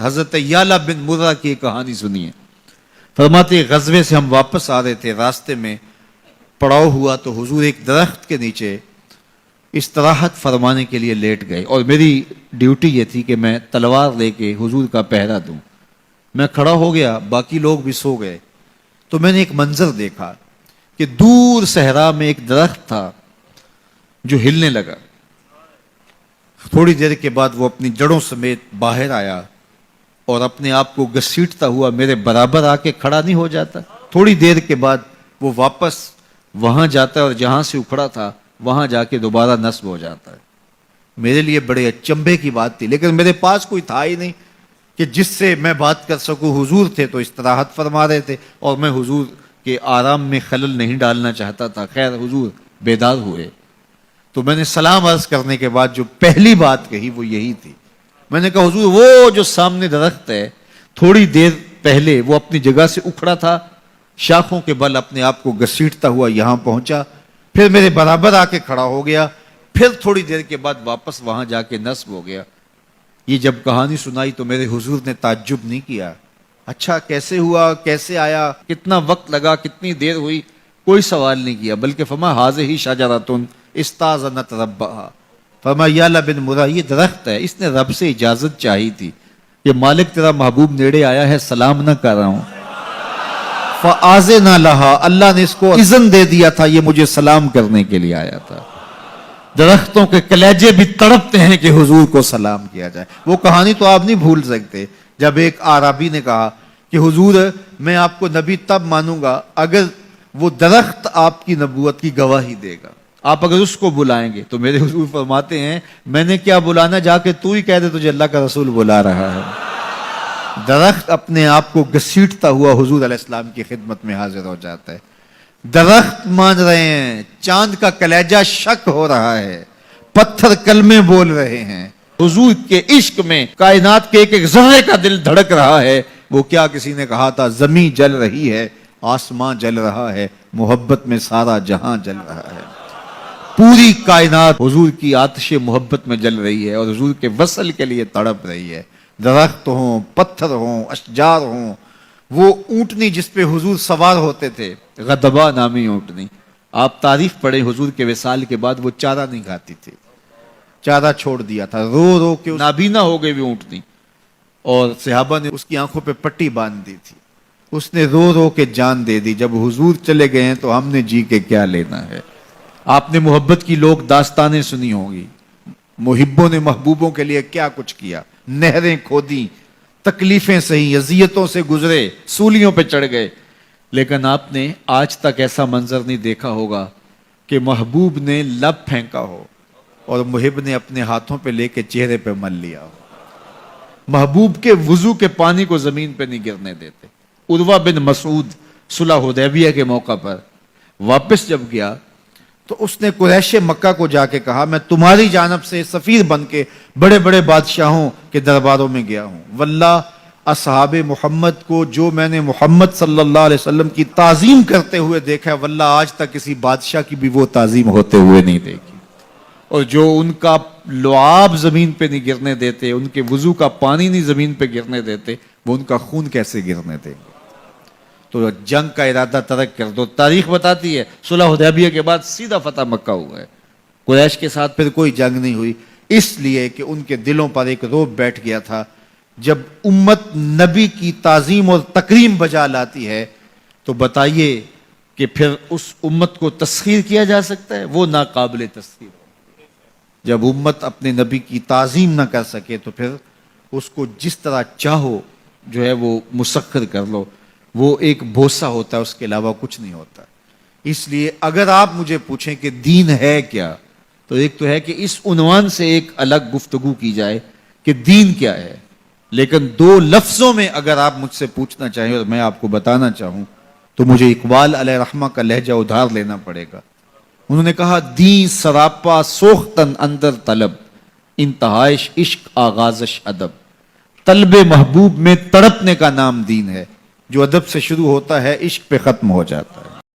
حضرت یعلا بن مرہ کی ایک کہانی سنیے. فرماتے غزوے سے ہم واپس آ رہے تھے، راستے میں پڑاؤ ہوا تو حضور ایک درخت کے نیچے استراحت فرمانے کے لیے لیٹ گئے، اور میری ڈیوٹی یہ تھی کہ میں تلوار لے کے حضور کا پہرا دوں. میں کھڑا ہو گیا، باقی لوگ بھی سو گئے، تو میں نے ایک منظر دیکھا کہ دور صحرا میں ایک درخت تھا جو ہلنے لگا. تھوڑی دیر کے بعد وہ اپنی جڑوں سمیت باہر آیا اور اپنے آپ کو گھسیٹتا ہوا میرے برابر آ کے کھڑا نہیں ہو جاتا. تھوڑی دیر کے بعد وہ واپس وہاں جاتا ہے اور جہاں سے اکھڑا تھا وہاں جا کے دوبارہ نصب ہو جاتا ہے. میرے لیے بڑے اچنبھے کی بات تھی، لیکن میرے پاس کوئی تھا ہی نہیں کہ جس سے میں بات کر سکوں. حضور تھے تو استراحت فرما رہے تھے اور میں حضور کے آرام میں خلل نہیں ڈالنا چاہتا تھا. خیر حضور بیدار ہوئے تو میں نے سلام عرض کرنے کے بعد جو پہلی بات کہی وہ یہی تھی. میں نے کہا حضور وہ جو سامنے درخت ہے تھوڑی دیر پہلے وہ اپنی جگہ سے اکھڑا تھا، شاخوں کے بل اپنے آپ کو گھسیٹتا ہوا یہاں پہنچا، پھر میرے برابر آ کے کھڑا ہو گیا، پھر تھوڑی دیر کے بعد واپس وہاں جا کے نصب ہو گیا. یہ جب کہانی سنائی تو میرے حضور نے تعجب نہیں کیا. اچھا کیسے ہوا، کیسے آیا، کتنا وقت لگا، کتنی دیر ہوئی، کوئی سوال نہیں کیا، بلکہ فرمایا ہاذہ شجرۃ استاذنت ربھا. فرمایا یعلا بن مرہ یہ درخت ہے، اس نے رب سے اجازت چاہی تھی کہ مالک تیرا محبوب نیڑے آیا ہے، سلام نہ کر رہا ہوں. فآذن لہا، اللہ نے اس کو اذن دے دیا تھا، یہ مجھے سلام کرنے کے لیے آیا تھا. درختوں کے کلیجے بھی تڑپتے ہیں کہ حضور کو سلام کیا جائے. وہ کہانی تو آپ نہیں بھول سکتے جب ایک اعرابی نے کہا کہ حضور میں آپ کو نبی تب مانوں گا اگر وہ درخت آپ کی نبوت کی گواہی دے گا، آپ اگر اس کو بلائیں گے. تو میرے حضور فرماتے ہیں میں نے کیا بلانا، جا کے تو ہی کہہ دے تجھے اللہ کا رسول بلا رہا ہے. درخت اپنے آپ کو گھسیٹتا ہوا حضور علیہ السلام کی خدمت میں حاضر ہو جاتا ہے. درخت مان رہے ہیں، چاند کا کلیجہ شک ہو رہا ہے، پتھر کلمے بول رہے ہیں. حضور کے عشق میں کائنات کے ایک ایک ذرے کا دل دھڑک رہا ہے. وہ کیا کسی نے کہا تھا زمین جل رہی ہے، آسمان جل رہا ہے، محبت میں سارا جہاں جل رہا ہے. پوری کائنات حضور کی آتش محبت میں جل رہی ہے اور حضور کے وصل کے لیے تڑپ رہی ہے. درخت ہوں، پتھر ہوں، اشجار ہوں، وہ اونٹنی جس پہ حضور سوار ہوتے تھے، غدبہ نامی اونٹنی، آپ تاریخ پڑھیں حضور کے وصال کے بعد وہ چارہ نہیں کھاتی تھی، چارہ چھوڑ دیا تھا، رو رو کے نابینا ہو گئی وہ اونٹنی، اور صحابہ نے اس کی آنکھوں پہ پٹی باندھ دی تھی. اس نے رو رو کے جان دے دی. جب حضور چلے گئے ہیں تو ہم نے جی کے کیا لینا ہے. آپ نے محبت کی لوگ داستانیں سنی ہوں گی، محبوں نے محبوبوں کے لیے کیا کچھ کیا، نہریں کھودی، تکلیفیں سہی، اذیتوں سے گزرے، سولیوں پہ چڑھ گئے. لیکن آپ نے آج تک ایسا منظر نہیں دیکھا ہوگا کہ محبوب نے لب پھینکا ہو اور محب نے اپنے ہاتھوں پہ لے کے چہرے پہ مل لیا ہو. محبوب کے وضو کے پانی کو زمین پہ نہیں گرنے دیتے. عروہ بن مسعود صلح حدیبیہ کے موقع پر واپس جب گیا تو اس نے قریش مکہ کو جا کے کہا میں تمہاری جانب سے سفیر بن کے بڑے بڑے بادشاہوں کے درباروں میں گیا ہوں، واللہ اصحاب محمد کو جو میں نے محمد صلی اللہ علیہ وسلم کی تعظیم کرتے ہوئے دیکھا ہے، واللہ آج تک کسی بادشاہ کی بھی وہ تعظیم ہوتے ہوئے نہیں دیکھی. اور جو ان کا لعاب زمین پہ نہیں گرنے دیتے، ان کے وضو کا پانی نہیں زمین پہ گرنے دیتے، وہ ان کا خون کیسے گرنے دیں گے. تو جنگ کا ارادہ ترک کر دو. تاریخ بتاتی ہے صلح حدیبیہ کے بعد سیدھا فتح مکہ ہوا ہے. قریش کے ساتھ پھر کوئی جنگ نہیں ہوئی، اس لیے کہ ان کے دلوں پر ایک رعب بیٹھ گیا تھا. جب امت نبی کی تعظیم اور تکریم بجا لاتی ہے تو بتائیے کہ پھر اس امت کو تسخیر کیا جا سکتا ہے؟ وہ ناقابل تسخیر. جب امت اپنے نبی کی تعظیم نہ کر سکے تو پھر اس کو جس طرح چاہو جو ہے وہ مسخر کر لو، وہ ایک بوسہ ہوتا ہے، اس کے علاوہ کچھ نہیں ہوتا. اس لیے اگر آپ مجھے پوچھیں کہ دین ہے کیا، تو ایک تو ہے کہ اس عنوان سے ایک الگ گفتگو کی جائے کہ دین کیا ہے. لیکن دو لفظوں میں اگر آپ مجھ سے پوچھنا چاہیں اور میں آپ کو بتانا چاہوں تو مجھے اقبال علیہ رحمہ کا لہجہ ادھار لینا پڑے گا. انہوں نے کہا دین سراپا سوختن اندر طلب، انتہائش عشق آغازش ادب. طلب محبوب میں تڑپنے کا نام دین ہے، جو ادب سے شروع ہوتا ہے عشق پہ ختم ہو جاتا ہے.